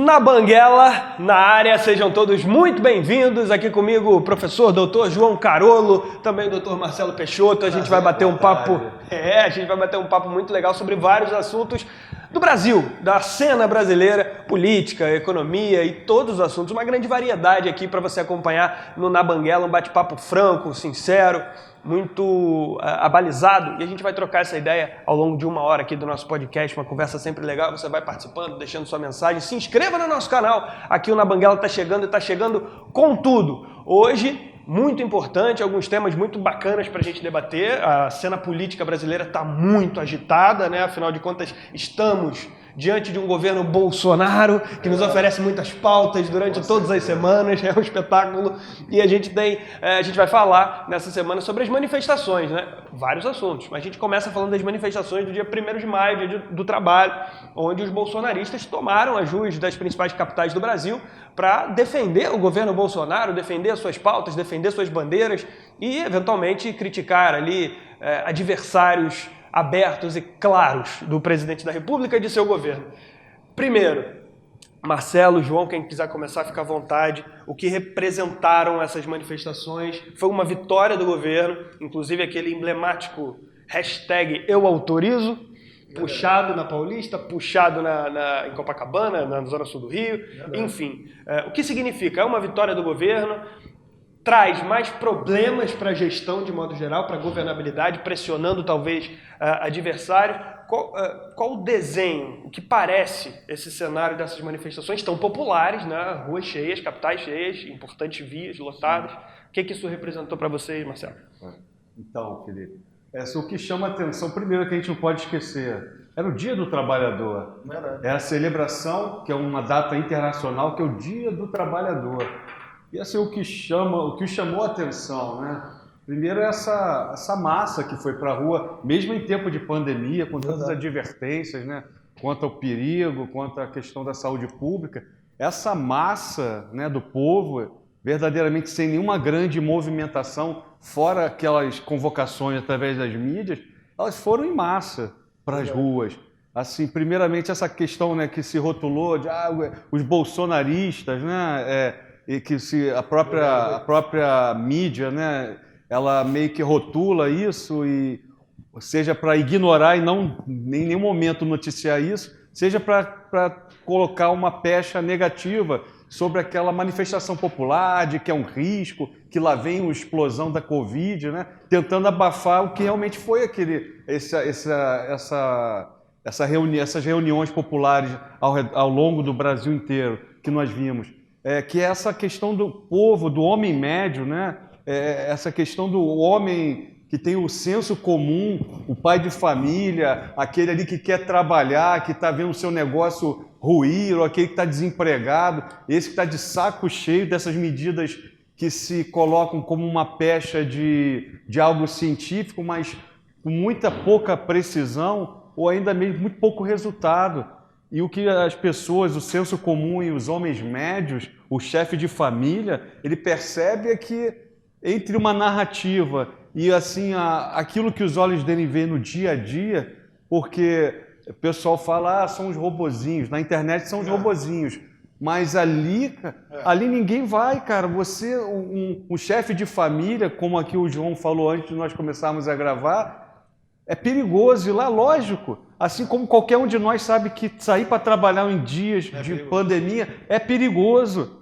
Na Banguela, na área, sejam todos muito bem-vindos. Aqui comigo o professor Dr. João Carolo, também o Dr. Marcelo Peixoto. A gente vai bater um papo, muito legal sobre vários assuntos do Brasil, da cena brasileira, política, economia e todos os assuntos. Uma grande variedade aqui para você acompanhar no Na Banguela, um bate-papo franco, sincero, muito abalizado, e a gente vai trocar essa ideia ao longo de uma hora aqui do nosso podcast, uma conversa sempre legal. Você vai participando, deixando sua mensagem, se inscreva no nosso canal. Aqui o Na Banguela está chegando e está chegando com tudo. Hoje, muito importante, alguns temas muito bacanas para a gente debater. A cena política brasileira está muito agitada, né? Afinal de contas, estamos diante de um governo Bolsonaro que nos oferece muitas pautas durante todas as semanas, é um espetáculo. E a gente vai falar nessa semana sobre as manifestações, né? Vários assuntos, mas a gente começa falando das manifestações do dia 1º de maio, dia do trabalho, onde os bolsonaristas tomaram as ruas das principais capitais do Brasil para defender o governo Bolsonaro, defender as suas pautas, defender suas bandeiras e, eventualmente, criticar ali adversários abertos e claros do presidente da República e de seu governo. Primeiro, Marcelo, João, quem quiser começar, fica à vontade. O que representaram essas manifestações? Foi uma vitória do governo, inclusive aquele emblemático hashtag Eu Autorizo, puxado na Paulista, puxado em Copacabana, na zona sul do Rio, enfim. O que significa? É uma vitória do governo, traz mais problemas para a gestão de modo geral, para a governabilidade, pressionando talvez adversários. Qual o desenho, o que parece esse cenário dessas manifestações tão populares, né? Ruas cheias, capitais cheias, importantes vias lotadas? O que isso representou para vocês, Marcelo? Então, Felipe, o que chama a atenção, primeiro, que a gente não pode esquecer, era o Dia do Trabalhador. É a celebração, que é uma data internacional, que é o Dia do Trabalhador. E assim, o que chamou a atenção, né? Primeiro, essa massa que foi para a rua, mesmo em tempo de pandemia, com todas as advertências, né? Quanto ao perigo, quanto à questão da saúde pública, essa massa, né, do povo, verdadeiramente sem nenhuma grande movimentação, fora aquelas convocações através das mídias, elas foram em massa para as ruas. Assim, primeiramente, essa questão, né, que se rotulou de os bolsonaristas, né? E que a própria mídia, né, ela meio que rotula isso, e seja para ignorar e não em nenhum momento noticiar isso, seja para colocar uma pecha negativa sobre aquela manifestação popular de que é um risco, que lá vem a explosão da Covid, né, tentando abafar o que realmente foi essas reuniões populares ao longo do Brasil inteiro que nós vimos. Que é essa questão do povo, do homem médio, né? Essa questão do homem que tem o senso comum, o pai de família, aquele ali que quer trabalhar, que está vendo o seu negócio ruir, ou aquele que está desempregado, esse que está de saco cheio dessas medidas que se colocam como uma pecha de algo científico, mas com muita pouca precisão, ou ainda mesmo muito pouco resultado. E o que as pessoas, o senso comum e os homens médios, o chefe de família, ele percebe é que entre uma narrativa e assim aquilo que os olhos dele veem no dia a dia, porque o pessoal fala, são os robozinhos, na internet são os robozinhos, mas ali ninguém vai, cara. Você, um chefe de família, como aqui o João falou antes de nós começarmos a gravar, é perigoso. E lá, lógico, assim como qualquer um de nós sabe que sair para trabalhar em dias de pandemia é perigoso.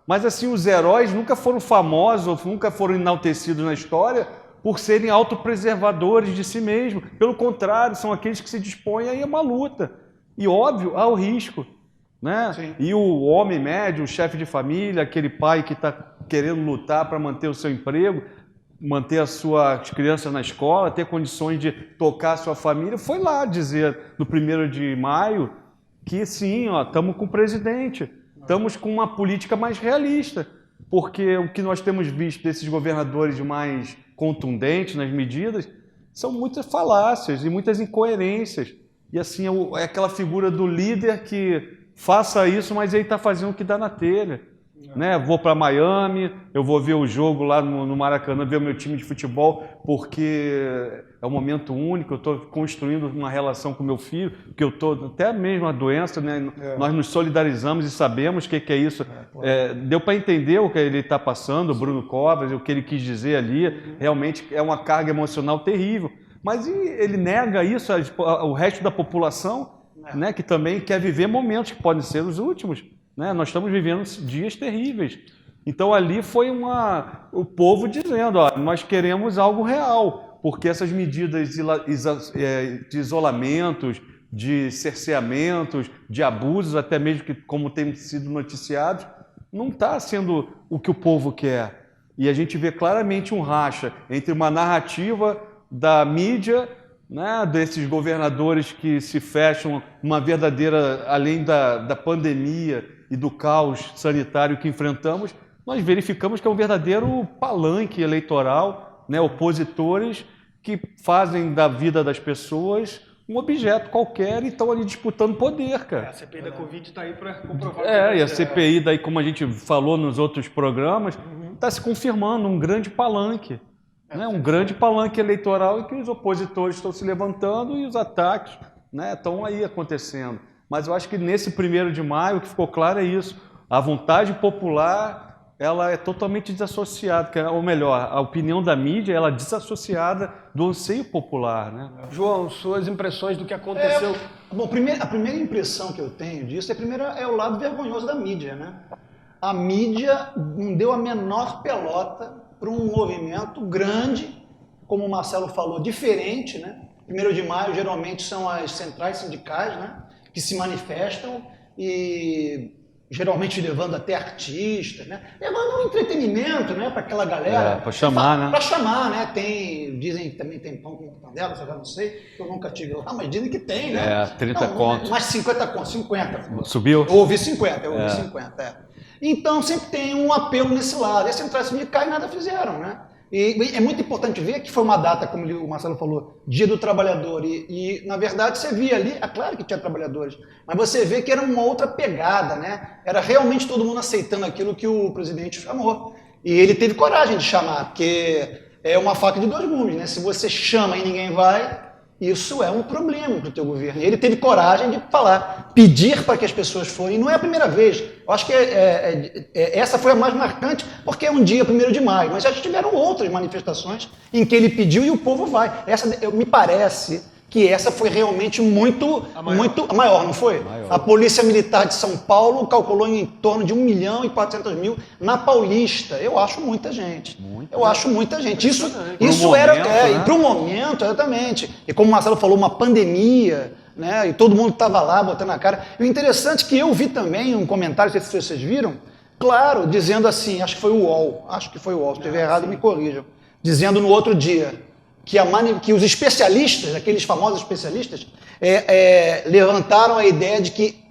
Mas assim, os heróis nunca foram famosos, nunca foram enaltecidos na história por serem autopreservadores de si mesmos. Pelo contrário, são aqueles que se dispõem a ir a uma luta. E, óbvio, há o risco, né? Sim. E o homem médio, o chefe de família, aquele pai que está querendo lutar para manter o seu emprego, manter as suas crianças na escola, ter condições de tocar a sua família, foi lá dizer no 1º de maio que sim, estamos com o presidente, estamos com uma política mais realista, porque o que nós temos visto desses governadores mais contundentes nas medidas são muitas falácias e muitas incoerências. E assim, é aquela figura do líder que faça isso, mas ele está fazendo o que dá na telha. Né? Vou para Miami, eu vou ver o jogo lá no Maracanã, ver o meu time de futebol, porque é um momento único, eu estou construindo uma relação com meu filho, que eu estou, até mesmo a doença, né? Nós nos solidarizamos e sabemos o que é isso. Deu para entender o que ele está passando, o Bruno Covas, o que ele quis dizer ali, realmente é uma carga emocional terrível. Mas ele nega isso ao resto da população, né? Que também quer viver momentos que podem ser os últimos. Né? Nós estamos vivendo dias terríveis. Então ali foi o povo dizendo, ó, nós queremos algo real, porque essas medidas de isolamentos, de cerceamentos, de abusos, até mesmo que como tem sido noticiados, não está sendo o que o povo quer. E a gente vê claramente um racha entre uma narrativa da mídia, né, desses governadores que se fecham, uma verdadeira, além da pandemia e do caos sanitário que enfrentamos, nós verificamos que é um verdadeiro palanque eleitoral, né, opositores que fazem da vida das pessoas um objeto qualquer e estão ali disputando poder, cara. A CPI da Covid está aí para comprovar. E a CPI, daí, como a gente falou nos outros programas, está se confirmando um grande palanque. Né, um grande palanque eleitoral em que os opositores estão se levantando e os ataques, né, estão aí acontecendo. Mas eu acho que nesse 1º de maio o que ficou claro é isso. A vontade popular ela é totalmente desassociada, ou melhor, a opinião da mídia ela é desassociada do anseio popular. Né? João, suas impressões do que aconteceu? Bom, a primeira impressão que eu tenho disso é o lado vergonhoso da mídia. Né? A mídia não deu a menor pelota para um movimento grande, como o Marcelo falou, diferente. Né? 1º de maio geralmente são as centrais sindicais, né, que se manifestam e geralmente levando até artistas, né, levando um entretenimento, né, para aquela galera. Para chamar, né? Para chamar, né? Dizem que também tem pão com mortadela, eu já não sei, eu nunca tive lá, mas dizem que tem, né? 30 conto. Mas 50 conto, 50. Subiu? Eu ouvi 50, Então sempre tem um apelo nesse lado. E as centrais sindicais nada fizeram, né? E é muito importante ver que foi uma data, como o Marcelo falou, Dia do Trabalhador. E na verdade, você via ali, é claro que tinha trabalhadores, mas você vê que era uma outra pegada, né? Era realmente todo mundo aceitando aquilo que o presidente chamou. E ele teve coragem de chamar, porque é uma faca de 2 gumes, né? Se você chama e ninguém vai, isso é um problema para o teu governo. E ele teve coragem de falar, pedir para que as pessoas fossem. E não é a primeira vez. Eu acho que essa foi a mais marcante, porque é um dia 1º de maio. Mas já tiveram outras manifestações em que ele pediu e o povo vai. Me parece que essa foi realmente muito maior, não foi? Maior. A Polícia Militar de São Paulo calculou em torno de 1.400.000 na Paulista. Eu acho muita gente. Acho muita gente. Isso era, né? para um momento, exatamente. E como o Marcelo falou, uma pandemia, né? E todo mundo estava lá botando a cara. E o interessante é que eu vi também um comentário, não sei se vocês viram, claro, dizendo assim, acho que foi o UOL, se estiver errado me corrijam, dizendo no outro dia que os especialistas, aqueles famosos especialistas, levantaram a ideia de que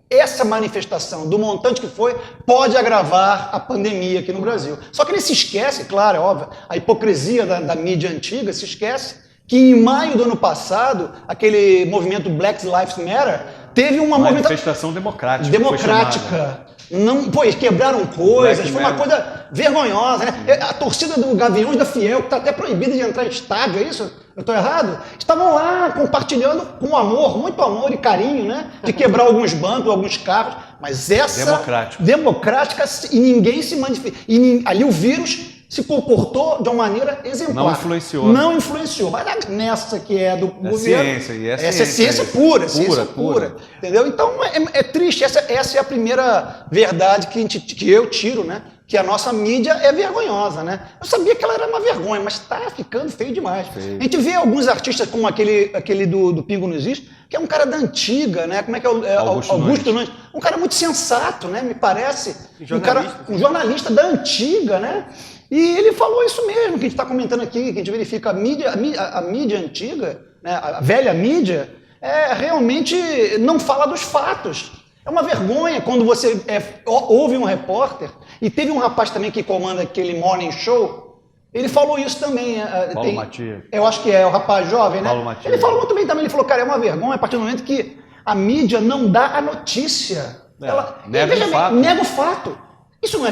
essa manifestação, do montante que foi, pode agravar a pandemia aqui no Brasil. Só que ele se esquece, claro, é óbvio, a hipocrisia da mídia antiga se esquece que em maio do ano passado, aquele movimento Black Lives Matter teve uma manifestação democrática. Não, eles quebraram coisas, foi uma coisa vergonhosa, né? A torcida do Gaviões da Fiel, que está até proibida de entrar em estádio, é isso? Eu estou errado? Estavam lá compartilhando com amor, muito amor e carinho, né? De quebrar alguns bancos, alguns carros, mas essa... Democrática, e ninguém se manifestou. E ali o vírus se comportou de uma maneira exemplar. Não influenciou. Mas nessa que é do governo... Essa é ciência pura. Entendeu? Então é triste. Essa é a primeira verdade que eu tiro, né? Que a nossa mídia é vergonhosa, né? Eu sabia que ela era uma vergonha, mas está ficando feio demais. A gente vê alguns artistas como aquele do Pingo Não Existe, que é um cara da antiga, né? Como é que é Augusto Nunes? Um cara muito sensato, né? Me parece. Um jornalista da antiga, né? E ele falou isso mesmo, que a gente está comentando aqui, que a gente verifica a mídia antiga, né? A velha mídia, realmente não fala dos fatos. É uma vergonha quando você ouve um repórter, e teve um rapaz também que comanda aquele Morning Show, ele falou isso também. Paulo Matias. Eu acho que é o rapaz jovem, né? Paulo Matias. Ele falou muito bem também, ele falou, cara, é uma vergonha a partir do momento que a mídia não dá a notícia. Ela nega o fato. Nega o fato. Isso não é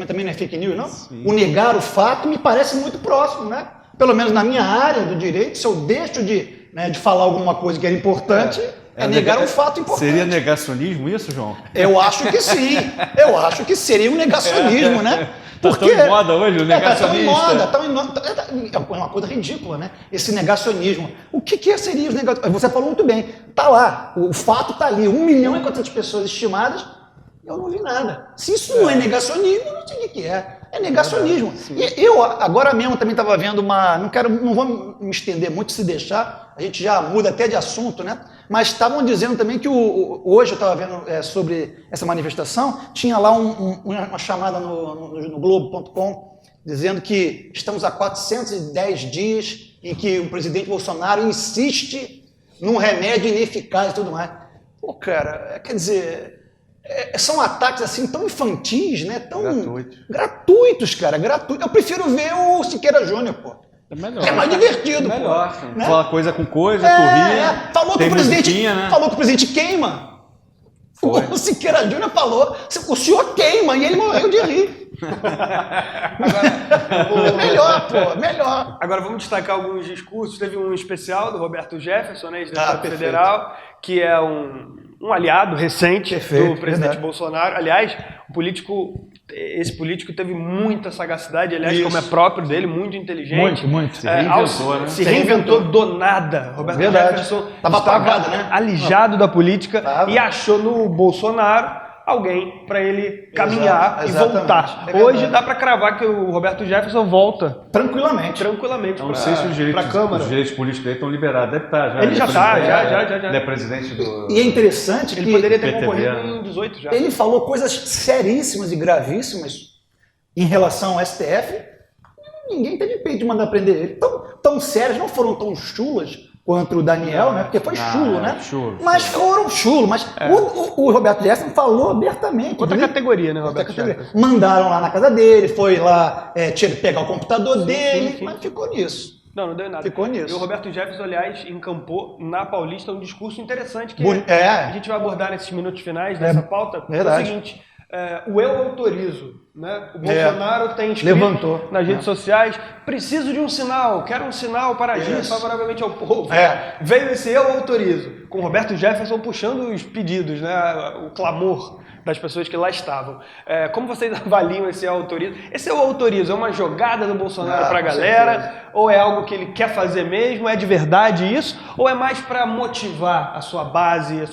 também não é fake news, não? Sim. O negar o fato me parece muito próximo, né? Pelo menos na minha área do direito, se eu deixo de falar alguma coisa que era importante, negar um fato importante. Seria negacionismo isso, João? Eu acho que sim. Eu acho que seria um negacionismo, né? Porque tá tão em moda hoje o negacionista. Tá em moda. É uma coisa ridícula, né? Esse negacionismo. O que seria os negacionistas? Você falou muito bem. Tá lá. O fato tá ali. 1.400.000 pessoas estimadas. Eu não vi nada. Se isso não é negacionismo, eu não sei o que é. É negacionismo. E eu, agora mesmo, também estava vendo não vou me estender muito, se deixar, a gente já muda até de assunto, né? Mas estavam dizendo também que hoje eu estava vendo sobre essa manifestação, tinha lá uma chamada no Globo.com, dizendo que estamos há 410 dias em que o presidente Bolsonaro insiste num remédio ineficaz e tudo mais. Pô, cara, quer dizer... são ataques assim tão infantis, né? Tão gratuitos, cara, gratuitos. Eu prefiro ver o Siqueira Júnior, pô. É melhor. É mais divertido, melhor, pô. Né? Fala coisa com coisa, tu ri. Falou que o presidente queima. Foi. O Siqueira Júnior falou, o senhor queima, e ele morreu de rir. Melhor, pô, melhor. Agora vamos destacar alguns discursos. Teve um especial do Roberto Jefferson, né, ex-deputado federal, que é um aliado recente do presidente Bolsonaro. Aliás, esse político teve muita sagacidade, aliás, como é próprio dele, muito inteligente. Muito. Se reinventou do nada. Roberto Jefferson estava apagado, né? alijado da política e achou no Bolsonaro alguém para ele caminhar e voltar. Hoje dá para cravar que o Roberto Jefferson volta tranquilamente não sei se os Câmara. Os direitos políticos dele estão liberados. Deve estar já. Ele já está, já. Ele é presidente do... E é interessante que... Ele poderia ter concorrido em 18 já. Ele falou coisas seríssimas e gravíssimas em relação ao STF. Ninguém teve peito de mandar prender ele. Tão sérias, não foram tão chulas quanto o Daniel, né? Porque foi chulo, né? Mas foram chulo. Mas o Roberto Jefferson falou abertamente. Outra categoria, né, Roberto Jefferson? Mandaram lá na casa dele, foi lá pegar o computador dele, mas ficou nisso. Não deu nada. Ficou nisso. E o Roberto Jefferson, aliás, encampou na Paulista um discurso interessante que a gente vai abordar nesses minutos finais dessa pauta. Verdade. É o seguinte, o eu autorizo, né? O Bolsonaro tem escrito nas redes sociais, preciso de um sinal, quero um sinal para agir favoravelmente ao povo. Veio esse eu autorizo, com o Roberto Jefferson puxando os pedidos, né? O clamor das pessoas que lá estavam. Como vocês avaliam esse eu autorizo? Esse eu autorizo é uma jogada do Bolsonaro para a galera? Ou é algo que ele quer fazer mesmo? É de verdade isso? Ou é mais para motivar a sua base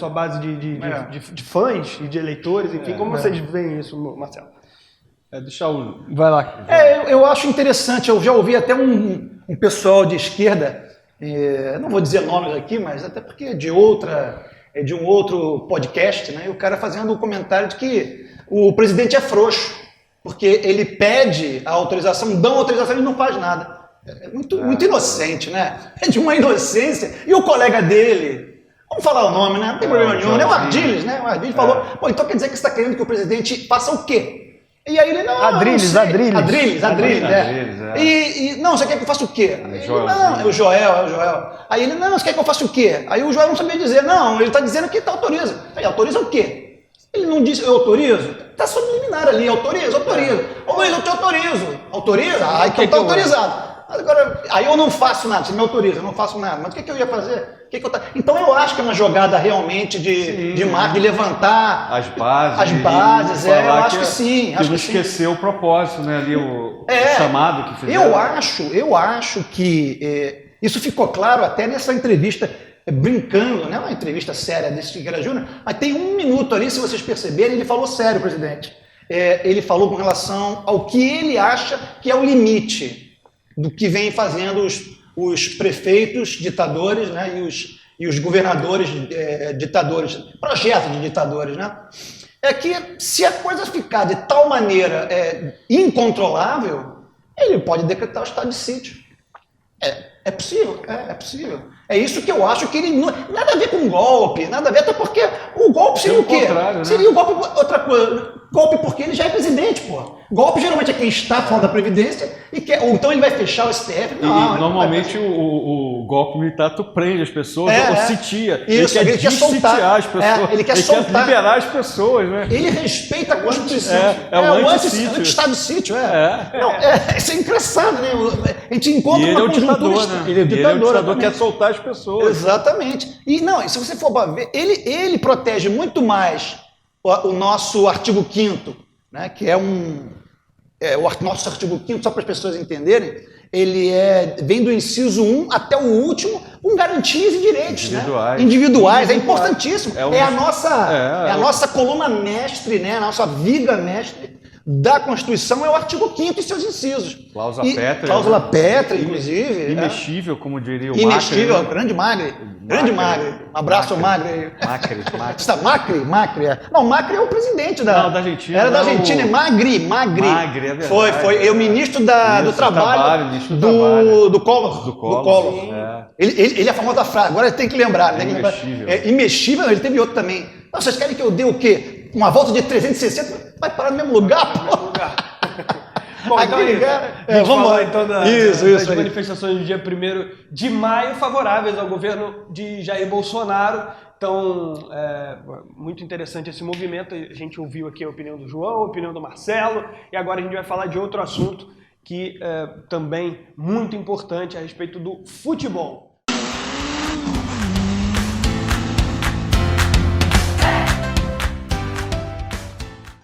de fãs e de eleitores? Enfim, como vocês veem isso, Marcelo? Vai lá. Eu acho interessante, eu já ouvi até um pessoal de esquerda, não vou dizer nomes aqui, mas até porque é de um outro podcast, né? E o cara fazendo um comentário de que o presidente é frouxo, porque ele pede a autorização, dão autorização e não faz nada. É muito inocente, né? É de uma inocência. E o colega dele, vamos falar o nome, né? Não tem problema nenhum, né? O Ardiles, né? O Ardiles falou, então quer dizer que você está querendo que o presidente faça o quê? E aí ele, não, Adriles. E não, você quer que eu faça o quê? É o Joel. Aí ele, não, você quer que eu faça o quê? Aí o Joel não sabia dizer, não, ele está dizendo que autoriza. Aí, autoriza o quê? Ele não disse, eu autorizo? Está subliminar ali, autoriza. Ô Luiz, eu te autorizo. Autoriza? Ah, então está autorizado. Agora, aí eu não faço nada, você me autoriza, eu não faço nada. Mas o que eu ia fazer? Então eu acho que é uma jogada realmente de marketing, de levantar as bases. Eu acho que sim. Não esqueceu o propósito, né? Ali o chamado que fizeram. Eu acho que isso ficou claro até nessa entrevista, brincando, não é uma entrevista séria desse Siqueira Júnior, mas tem um minuto ali, se vocês perceberem, ele falou sério, presidente. Ele falou com relação ao que ele acha que é o limite do que vem fazendo os prefeitos ditadores, né, e os governadores ditadores, projetos de ditadores, né? É que se a coisa ficar de tal maneira incontrolável, ele pode decretar o estado de sítio. É possível, é possível. É isso que eu acho que ele... Nada a ver com golpe, nada a ver, até porque o golpe seria o quê? Né? Seria o golpe outra coisa. Golpe porque ele já é presidente, pô. Golpe geralmente é quem está fora da Previdência e quer, ou então ele vai fechar o STF. Não, e normalmente o golpe militar tu prende as pessoas ou sitia. Isso, ele quer soltar as pessoas. Ele quer soltar. Quer liberar as pessoas, né? Ele respeita a Constituição. O anti-estado de sítio, isso é engraçado, né? A gente encontra e ele uma conjuntura. ditador, Né? Ele é ditador, quer soltar as pessoas. Exatamente. E não, se você for para ver, ele protege muito mais o nosso artigo 5º, né, que é o nosso artigo 5º, só para as pessoas entenderem, ele vem do inciso 1 até o último, com garantias e direitos individuais. É importantíssimo. É a nossa coluna mestre, né, a nossa viga mestre da Constituição é o artigo 5º e seus incisos. Cláusula pétrea, inclusive. Imexível, como diria o Imexível, Macri. Grande Magri. Um abraço ao Magri. Macri. Não, Macri é o presidente da Argentina. Era da Argentina, é Magri, é verdade. Foi o ministro do Trabalho do Collor. Ele é a famosa frase, agora tem que lembrar. Imexível, ele teve outro também. Não, vocês querem que eu dê o quê? Uma volta de 360? Vai parar no mesmo lugar, pô. Bom, então vamos lá então das aí. manifestações do dia 1º de maio favoráveis ao governo de Jair Bolsonaro. Então, muito interessante esse movimento. A gente ouviu aqui a opinião do João, a opinião do Marcelo, e agora a gente vai falar de outro assunto que também muito importante a respeito do futebol.